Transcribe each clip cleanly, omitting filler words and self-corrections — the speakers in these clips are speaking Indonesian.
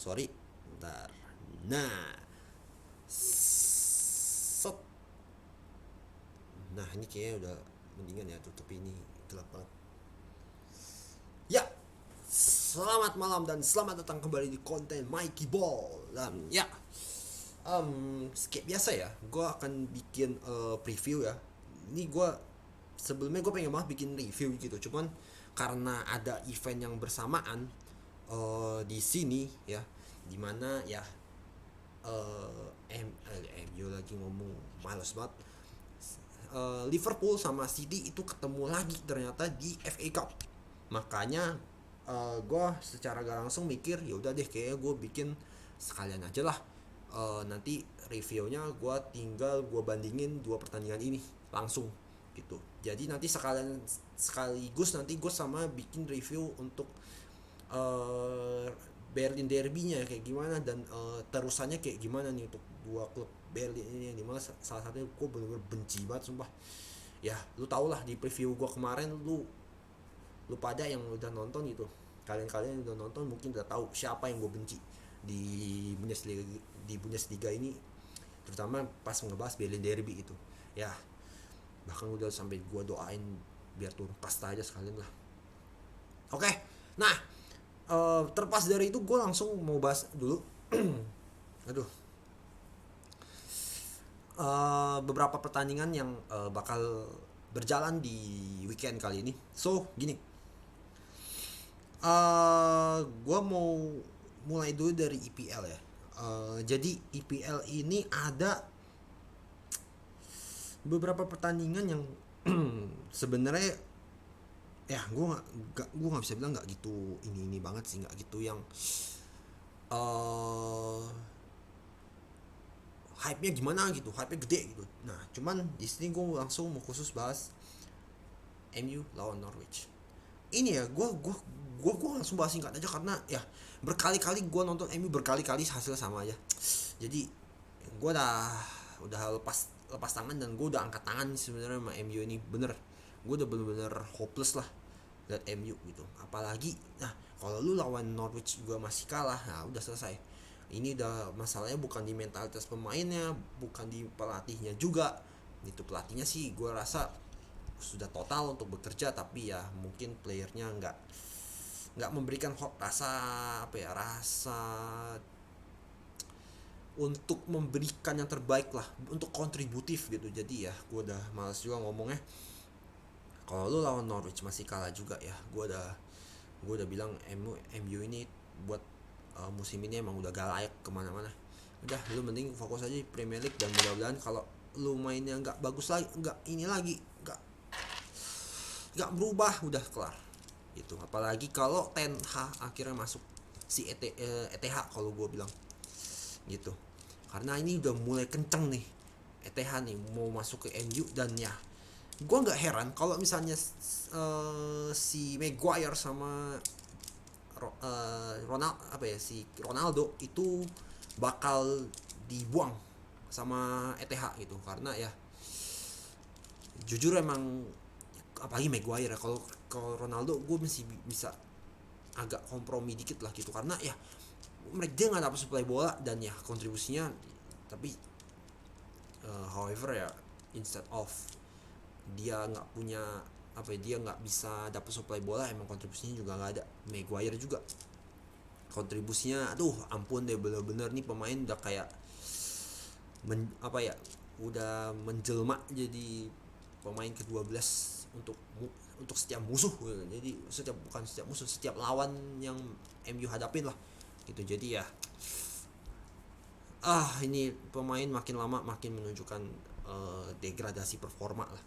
Sorry, bentar. Nah, set. Nah, ini kayaknya udah mendingan ya, tutup ini, gelap banget. Ya, selamat malam dan selamat datang kembali di konten Mikey Ball. Dan ya, kayak biasa ya, gue akan bikin preview ya. Ini gue sebelumnya gue pengen banget bikin review gitu, cuman karena ada event yang bersamaan di sini ya, dimana ya MU lagi ngomong, males banget. Liverpool sama City itu ketemu lagi ternyata di FA Cup. Makanya gue secara gak langsung mikir ya udah deh, kayaknya gue bikin sekalian aja lah. Nanti reviewnya gue tinggal gue bandingin dua pertandingan ini langsung gitu. Jadi nanti sekaligus nanti gue sama bikin review untuk uh, Berlin derbynya kayak gimana, dan terusannya kayak gimana nih untuk dua klub Berlin ini, yang dimana salah satunya gue bener-bener benci banget sumpah. Ya lu tau lah di preview gue kemarin, lu pada yang udah nonton gitu, kalian-kalian yang udah nonton mungkin udah tahu siapa yang gue benci di Bundesliga ini, terutama pas ngebahas Berlin Derby itu ya. Bahkan udah sampai gue doain biar turun pasta aja sekalian lah. Oke, nah, terlepas dari itu gue langsung mau bahas dulu. Aduh, beberapa pertandingan yang bakal berjalan di weekend kali ini. So gini, gue mau mulai dulu dari EPL ya. Jadi EPL ini ada beberapa pertandingan yang sebenarnya ya gue nggak bisa bilang nggak gitu ini banget sih, nggak gitu yang uh, hype-nya gimana gitu, hype-nya gede gitu. Nah, cuman di sini gue langsung mau khusus bahas MU lawan Norwich. Ini ya, gue langsung bahas singkat aja karena ya berkali-kali gue nonton MU, berkali-kali hasilnya sama aja. Jadi gue udah lepas tangan, dan gue udah angkat tangan sebenarnya sama MU ini, bener. Gue udah bener-bener hopeless lah liat MU gitu. Apalagi nah, kalau lu lawan Norwich gue masih kalah, nah udah selesai. Ini udah masalahnya bukan di mentalitas pemainnya, bukan di pelatihnya juga. Itu pelatihnya sih gue rasa sudah total untuk bekerja, tapi ya mungkin playernya nggak memberikan rasa, apa ya, rasa untuk memberikan yang terbaik lah, untuk kontributif gitu. Jadi ya gue udah males juga ngomongnya. Kalau lu lawan Norwich masih kalah juga ya, gue udah bilang MU ini buat musim ini emang udah gak layak kemana-mana. Udah, lu mending fokus aja di Premier League, dan mudah-mudahan kalau lu mainnya nggak bagus lagi, nggak berubah, udah kelar gitu. Apalagi kalau Ten Hag akhirnya masuk, si ETH kalau gue bilang gitu, karena ini udah mulai kenceng nih ETH nih mau masuk ke MU. Dan ya gue nggak heran kalau misalnya si Maguire sama Ronaldo, apa ya, si Ronaldo itu bakal dibuang sama ETH gitu, karena ya jujur emang, apalagi Maguire ya, kalau Ronaldo gue masih bisa agak kompromi dikit lah gitu, karena ya mereka dia nggak dapat suplai bola dan ya kontribusinya. Tapi however ya, instead of dia nggak punya, apa ya, dia nggak bisa dapat suplai bola, emang kontribusinya juga nggak ada. Maguire juga kontribusinya aduh ampun deh, bener-bener nih pemain udah kayak apa ya, udah menjelma jadi pemain ke-12 untuk setiap musuh gitu. Jadi bukan setiap musuh, setiap lawan yang MU hadapin lah gitu. Jadi ya ini pemain makin lama makin menunjukkan degradasi performa lah.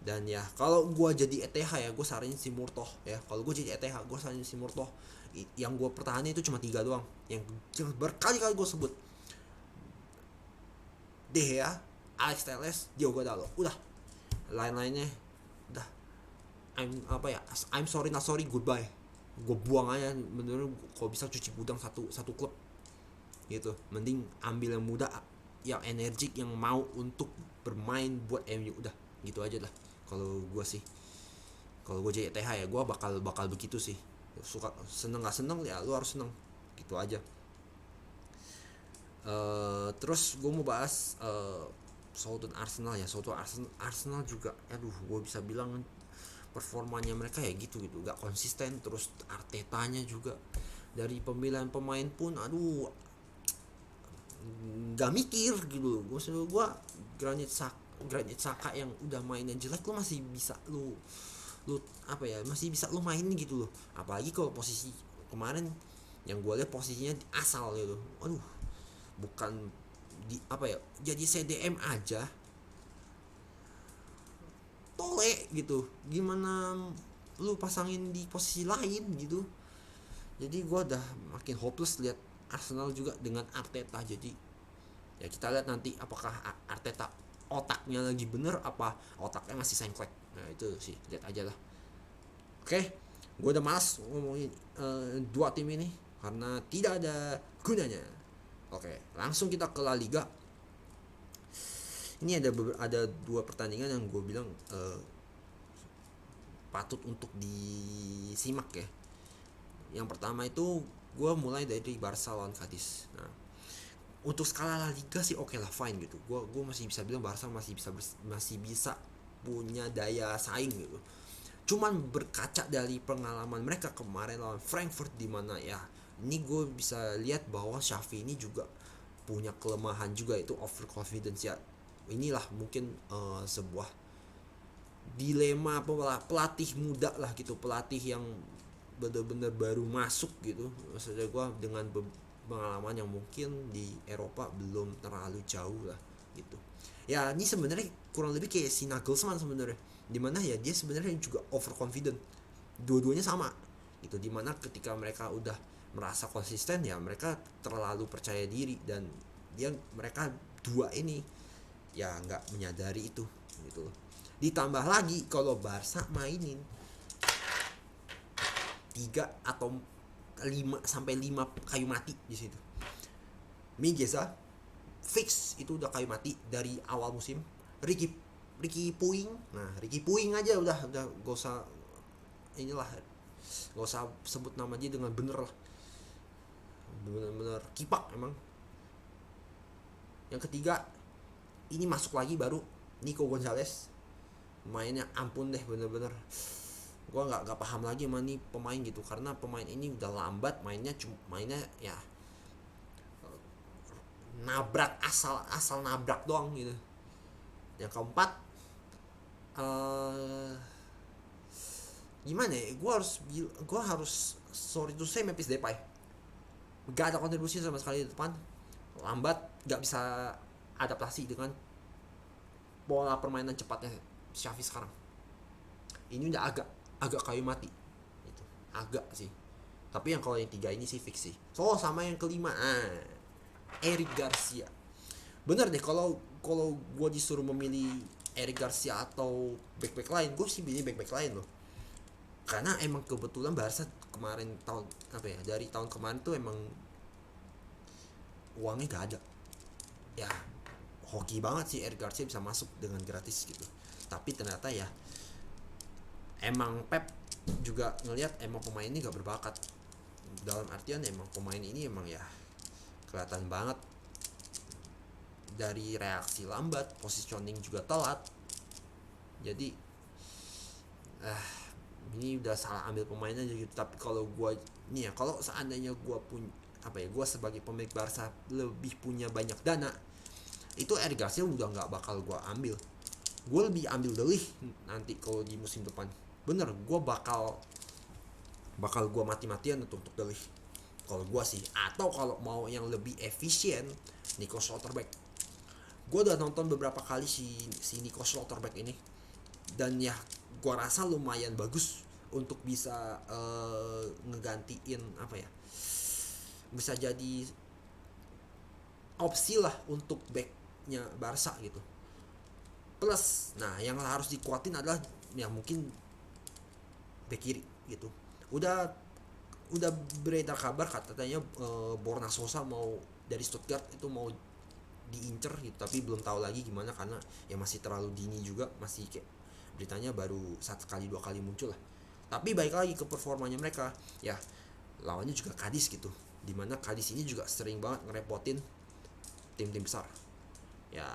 Dan ya kalau gue jadi ETH ya, gue saranin si Murtoh ya. Kalau gue jadi ETH, gue saranin si Murtoh. Yang gue pertahanin itu cuma 3 doang, yang berkali-kali gue sebut: De Gea, Alex Telles, Diogo Dalot. Udah, lain-lainnya udah, I'm sorry not sorry, goodbye. Gue buang aja bener. Kalau bisa cuci gudang satu klub gitu. Mending ambil yang muda, yang energik, yang mau untuk bermain buat MU. Udah gitu aja lah kalau gue sih. Kalau gue jadi TH ya, gue bakal begitu sih. Suka seneng nggak seneng ya, lu harus seneng gitu aja. Terus gue mau bahas Southampton Arsenal ya. Southampton Arsenal juga, aduh gue bisa bilang performanya mereka ya gitu gak konsisten. Terus Artetanya juga dari pemilihan pemain pun aduh gak mikir gitu. Maksud gue Granit Saka yang udah mainnya jelek lu masih bisa lu apa ya, masih bisa lu mainin gitu loh. Apalagi kalau posisi kemarin yang gue lihat posisinya asal gitu, aduh bukan di apa ya, jadi CDM aja tole gitu, gimana lu pasangin di posisi lain gitu. Jadi gue udah makin hopeless lihat Arsenal juga dengan Arteta. Jadi ya kita lihat nanti apakah Arteta otaknya lagi bener apa otaknya masih sengklek. Nah itu sih, lihat aja lah. Oke, gue udah malas ngomongin dua tim ini karena tidak ada gunanya. Oke, langsung kita ke La Liga. Ini ada dua pertandingan yang gue bilang patut untuk disimak ya. Yang pertama itu gue mulai dari Barca lawan Cadiz. Nah, untuk skala La Liga sih oke lah, fine gitu. Gue masih bisa bilang Barca masih bisa punya daya saing gitu. Cuman berkaca dari pengalaman mereka kemarin lawan Frankfurt, di mana ya ini gue bisa lihat bahwa Xavi ini juga punya kelemahan juga, itu overconfidence ya. Inilah mungkin sebuah dilema pelatih muda lah gitu, pelatih yang bener-bener baru masuk gitu. Maksudnya gue dengan pengalaman yang mungkin di Eropa belum terlalu jauh lah gitu. Ya ini sebenarnya kurang lebih kayak si Nagelsmann sebenarnya, dimana ya dia sebenarnya juga overconfident, dua-duanya sama gitu. Dimana ketika mereka udah merasa konsisten ya mereka terlalu percaya diri, dan mereka dua ini ya nggak menyadari itu gitu. Ditambah lagi kalau Barca mainin 3 atau 5 kayu mati di situ. Migueza fix itu udah kayu mati dari awal musim. Ricky Puig, nah Ricky Puig aja udah gak usah inilah, gak usah sebut nama dia dengan bener lah, bener-bener kipak emang. Yang ketiga ini masuk lagi baru Nico Gonzalez, mainnya ampun deh bener-bener. Gue nggak paham lagi sama nih pemain gitu, karena pemain ini udah lambat mainnya ya nabrak asal nabrak doang gitu. Yang keempat gimana ya, gue harus sorry to say Memphis Depay gak ada kontribusi sama sekali di depan, lambat, gak bisa adaptasi dengan pola permainan cepatnya Xavi sekarang. Ini udah agak kayu mati gitu, agak sih. Tapi yang kalau yang 3 ini sih fix sih. So sama yang kelima, Eric Garcia. Bener deh, kalau gue disuruh memilih Eric Garcia atau back lain, gue sih pilih back lain loh. Karena emang kebetulan Barca kemarin dari tahun kemarin tuh emang uangnya gak ada. Ya hoki banget sih Eric Garcia bisa masuk dengan gratis gitu. Tapi ternyata ya emang Pep juga ngelihat emang pemain ini gak berbakat. Dalam artian emang pemain ini emang ya kelihatan banget dari reaksi lambat, positioning juga telat. Jadi ini udah salah ambil pemain aja gitu. Tapi kalau gue nih ya, kalau seandainya gue gue sebagai pemilik Barca lebih punya banyak dana, itu Eric Garcia udah nggak bakal gue ambil. Gue lebih ambil De Ligt nanti kalau di musim depan. Bener, gue bakal gue mati-matian untuk De Ligt kalau gue sih. Atau kalau mau yang lebih efisien, Nico Schlotterbeck. Gue udah nonton beberapa kali si Nico Schlotterbeck ini, dan ya gue rasa lumayan bagus untuk bisa ngegantiin bisa jadi opsi lah untuk backnya Barca gitu. Plus, nah yang harus dikuatin adalah ya mungkin back kiri gitu. Udah beredar kabar katanya Borna Sosa mau dari Stuttgart itu mau diincer gitu, tapi belum tahu lagi gimana karena ya masih terlalu dini juga, masih kayak beritanya baru 1 kali 2 kali muncul lah. Tapi baik lagi ke performanya mereka ya, lawannya juga Cadiz gitu. dimana Cadiz ini juga sering banget ngerepotin tim-tim besar. Ya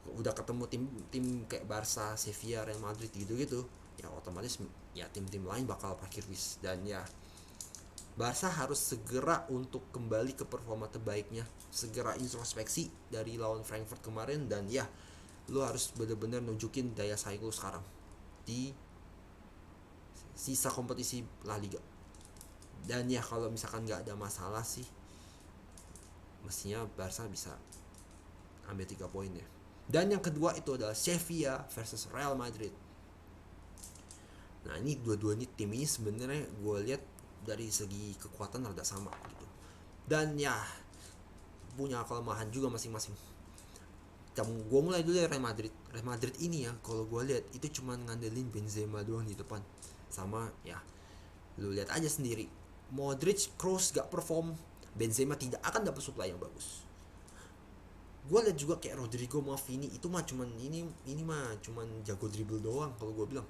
udah ketemu tim kayak Barca, Sevilla, Real Madrid gitu-gitu, ya otomatis ya tim-tim lain bakal parkir bis. Dan ya Barca harus segera untuk kembali ke performa terbaiknya, segera introspeksi dari lawan Frankfurt kemarin, dan ya lu harus bener-bener nunjukin daya saing lu sekarang di sisa kompetisi La Liga. Dan ya kalau misalkan nggak ada masalah sih, mestinya Barca bisa ambil 3 poin ya. Dan yang kedua itu adalah Sevilla versus Real Madrid. Nah ini dua-duanya tim ini sebenarnya gue lihat dari segi kekuatan rada sama gitu. Dan ya punya kelemahan juga masing-masing. Gue mulai dulu dari Real Madrid. Real Madrid ini ya kalau gue lihat itu cuma ngandelin Benzema doang di depan. Sama ya lu lihat aja sendiri. Modric, Kroos gak perform, Benzema tidak akan dapat supply yang bagus. Gue lihat juga kayak Rodrigo sama Vini itu mah cuman ini mah cuman jago dribble doang kalau gue bilang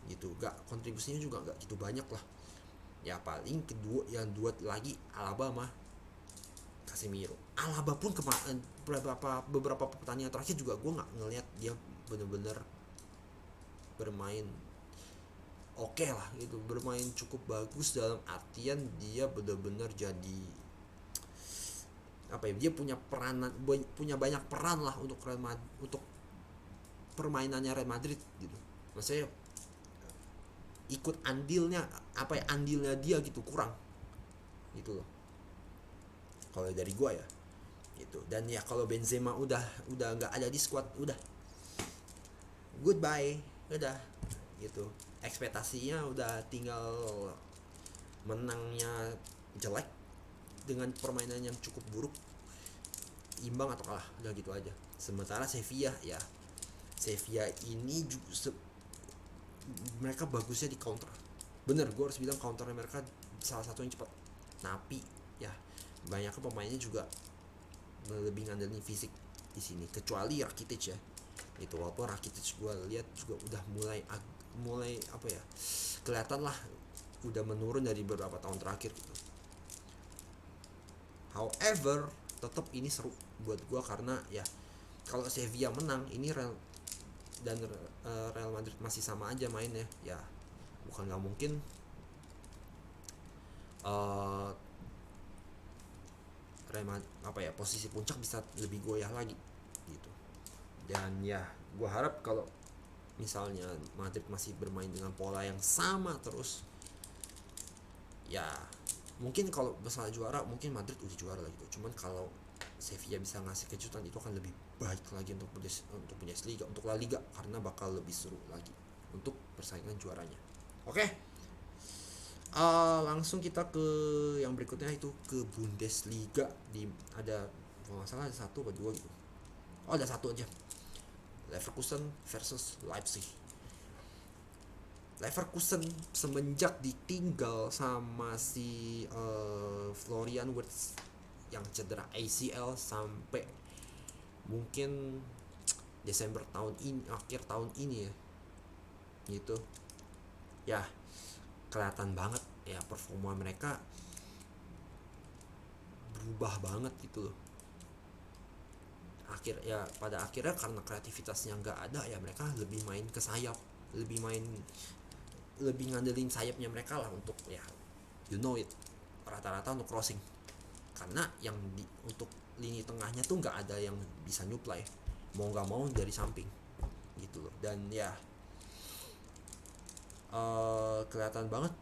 gitu, gak kontribusinya juga gak gitu banyak lah. Ya paling kedua yang dua lagi Alaba mah Casemiro. Alaba pun kemarin beberapa pertandingan terakhir juga gue nggak ngelihat dia bener-bener bermain oke lah gitu, bermain cukup bagus dalam artian dia bener-bener jadi apa ya, dia punya banyak peran lah untuk Real Madrid, untuk permainannya Real Madrid gitu. Maksudnya ikut andilnya apa ya, andilnya dia gitu kurang gitu loh kalau dari gua ya gitu. Dan ya kalau Benzema udah nggak ada di squad, udah goodbye, udah gitu. Ekspektasinya udah tinggal menangnya jelek dengan permainan yang cukup buruk, imbang atau kalah, udah gitu aja. Sementara Sevilla ini mereka bagusnya di counter. Bener, gue harus bilang counternya mereka salah satu yang cepat. Tapi ya banyak pemainnya juga lebih ngandelin fisik di sini, kecuali Rakitic ya. Itu walaupun Rakitic gue lihat juga udah mulai apa ya, kelihatan lah udah menurun dari beberapa tahun terakhir gitu. However, tetap ini seru buat gue karena ya kalau Sevilla menang ini Real Madrid masih sama aja mainnya, ya bukan nggak mungkin posisi puncak bisa lebih goyah lagi gitu. Dan ya gue harap kalau misalnya Madrid masih bermain dengan pola yang sama terus, ya mungkin kalau masalah juara mungkin Madrid udah juara lagi gitu. Cuman kalau Sevilla bisa ngasih kejutan itu akan lebih baik lagi untuk Bundesliga, untuk La Liga, karena bakal lebih seru lagi untuk persaingan juaranya. Oke. Langsung kita ke yang berikutnya, itu ke Bundesliga. Ada kalau nggak salah ada satu atau dua gitu. Ada satu aja. Leverkusen versus Leipzig. Leverkusen semenjak ditinggal sama si Florian Wirtz yang cedera ACL sampai mungkin Desember tahun ini, akhir tahun ini ya gitu, ya kelihatan banget ya performa mereka berubah banget gitu loh. Pada akhirnya karena kreativitasnya nggak ada, ya mereka lebih main ke sayap, lebih ngandelin sayapnya mereka lah untuk ya you know it, rata-rata untuk crossing, karena yang untuk lini tengahnya tuh nggak ada yang bisa nyuplai, mau nggak mau dari samping gitu loh. Dan ya kelihatan banget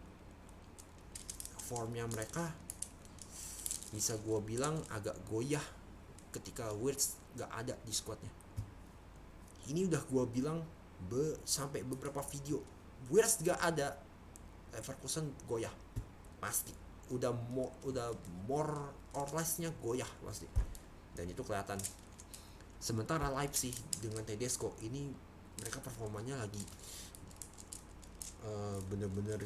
formnya mereka, bisa gue bilang agak goyah ketika Wirtz nggak ada di squadnya. Ini udah gue bilang sampai beberapa video, Wirtz nggak ada, Leverkusen goyah pasti, udah more or less-nya goyah pasti, dan itu kelihatan. Sementara Leipzig dengan Tedesco ini mereka performanya lagi bener-bener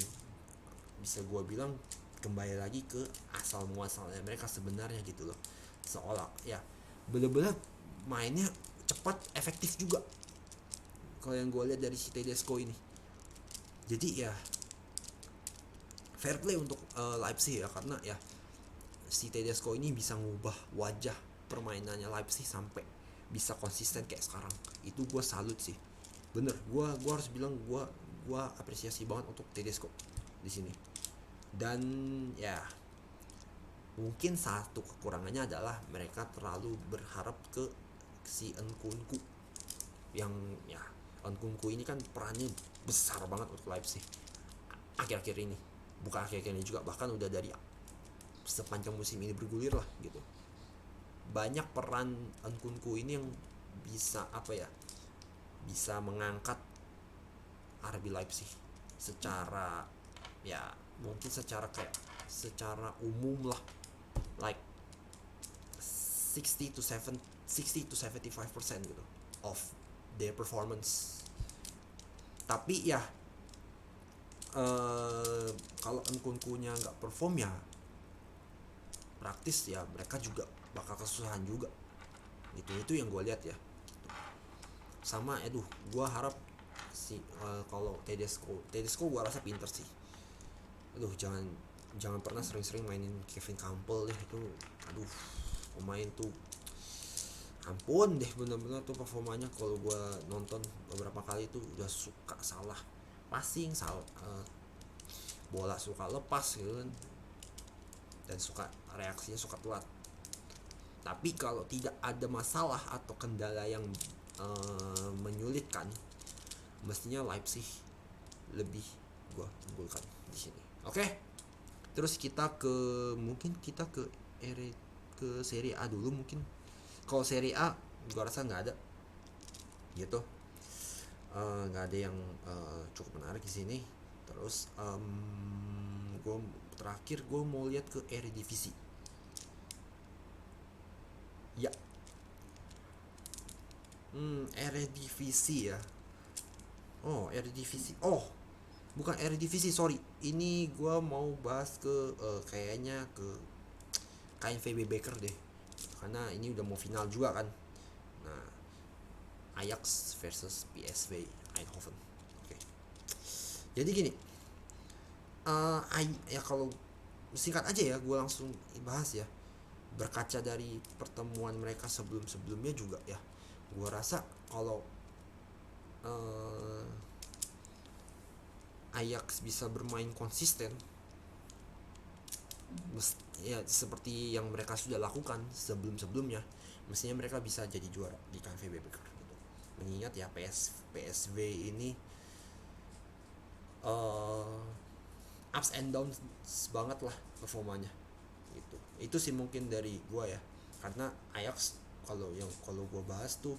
bisa gue bilang kembali lagi ke asal muasalnya mereka sebenarnya gitu loh. Seolah ya bener-bener mainnya cepat, efektif juga kalau yang gue lihat dari si Tedesco ini. Jadi ya fair play untuk Leipzig ya, karena ya si Tedesco ini bisa ngubah wajah permainannya Leipzig sampai bisa konsisten kayak sekarang. Itu gue salut sih, bener. Gue harus bilang gue apresiasi banget untuk Tedesco di sini. Dan ya mungkin satu kekurangannya adalah mereka terlalu berharap ke si Nkunku, yang ya Nkunku ini kan perannya besar banget untuk Leipzig akhir-akhir ini, bukan akhir-akhir ini juga, bahkan udah dari sepanjang musim ini bergulir lah gitu. Banyak peran Nkunku ini yang bisa bisa mengangkat RB Leipzig secara ya mungkin secara umum lah, like 60 to 75% gitu of their performance. Tapi ya kalau Nkunku-nya nggak perform ya praktis ya mereka juga bakal kesusahan juga gitu. Itu yang gue lihat ya gitu. Sama gue harap kalau Tedesco gue rasa pinter sih. Jangan pernah sering-sering mainin Kevin Campbell deh, itu pemain tuh ampun deh, bener-bener tuh performanya kalau gue nonton beberapa kali tuh udah suka salah passing, bola suka lepas gitu kan, dan reaksinya suka telat. Tapi kalau tidak ada masalah atau kendala yang menyulitkan, mestinya Leipzig lebih gue unggulkan di sini. Oke. Terus mungkin kita ke Serie A dulu mungkin. Kalau Serie A gue rasa nggak ada gitu, nggak ada yang cukup menarik di sini. Terus terakhir gue mau lihat ke Eredivisie ya. Eredivisie ya. Eredivisie. Bukan Eredivisie, sorry. Ini gue mau bahas ke kayaknya ke KNVB Beker deh. Karena ini udah mau final juga kan. Nah, Ajax versus PSV Eindhoven. Oke. Jadi gini. Ya kalau singkat aja ya, gue langsung bahas ya. Berkaca dari pertemuan mereka sebelumnya juga ya, gue rasa kalau Ajax bisa bermain konsisten ya seperti yang mereka sudah lakukan sebelumnya, mestinya mereka bisa jadi juara di KNVB Beker gitu. Mengingat ya PSV ini ups and downs banget lah performanya gitu. Itu sih mungkin dari gue ya, karena Ajax kalau gue bahas tuh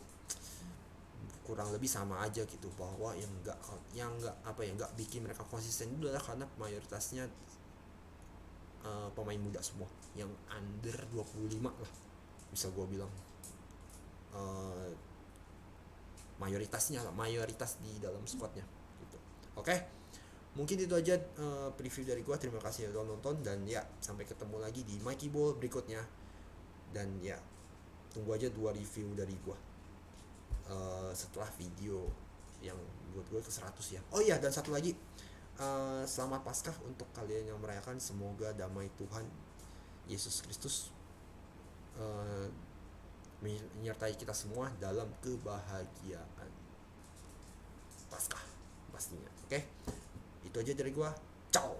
kurang lebih sama aja gitu, bahwa yang nggak bikin mereka konsisten itu adalah karena mayoritasnya pemain muda semua yang under 25 lah, bisa gue bilang mayoritas di dalam squadnya gitu. Oke. Mungkin itu aja preview dari gue. Terima kasih udah nonton, dan ya sampai ketemu lagi di Mikey Ball berikutnya. Dan ya tunggu aja 2 review dari gue setelah video yang buat gue ke 100 ya. Oh iya, dan satu lagi, selamat Paskah untuk kalian yang merayakan. Semoga damai Tuhan Yesus Kristus menyertai kita semua dalam kebahagiaan Paskah pastinya. Oke. Itu aja dari gua. Ciao.